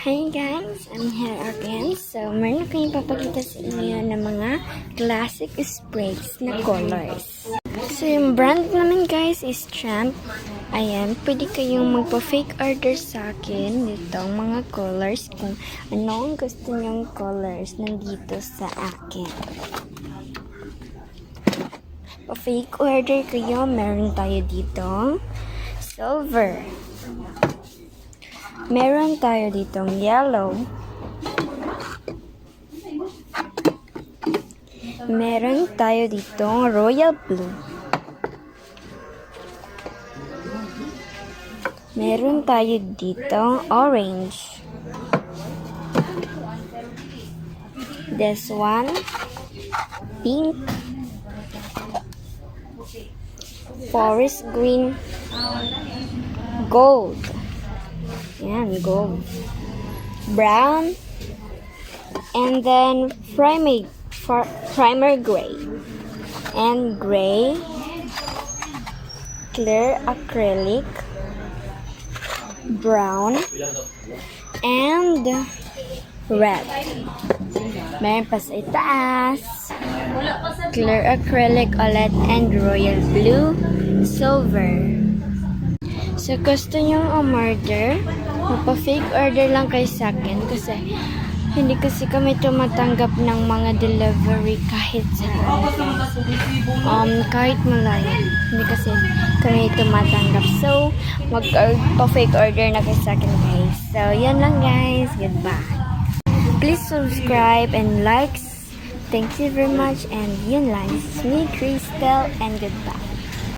Hi guys, I'm here again. So, meron akong ipapakita sa inyo ng mga classic sprays na colors. So, yung brand naman guys is Champ. Ayan, pwede kayong magpa-fake order sa akin ditong mga colors kung ano ang gusto nyong colors nandito sa akin. Pa-fake order kayo, meron tayo dito silver. Meron tayo ditong yellow. Meron tayo ditong royal blue. Meron tayo ditong orange. This one, pink. Forest green. Gold. Yan, gold. Brown. And then primer gray. And gray. Clear acrylic. Brown. And red. Meron pa sa itaas. Clear acrylic ulit and royal blue. Silver. So, gusto nyong umorder, magpa-fake order lang kayo sa akin kasi hindi kasi kami tumatanggap ng mga delivery kahit sa kahit malayo. Hindi kasi kami tumatanggap. So, magpa-fake order na kayo sa akin guys. So, yan lang guys. Goodbye. Please subscribe and likes. Thank you very much and yun lang. It's me, Crystal, and goodbye.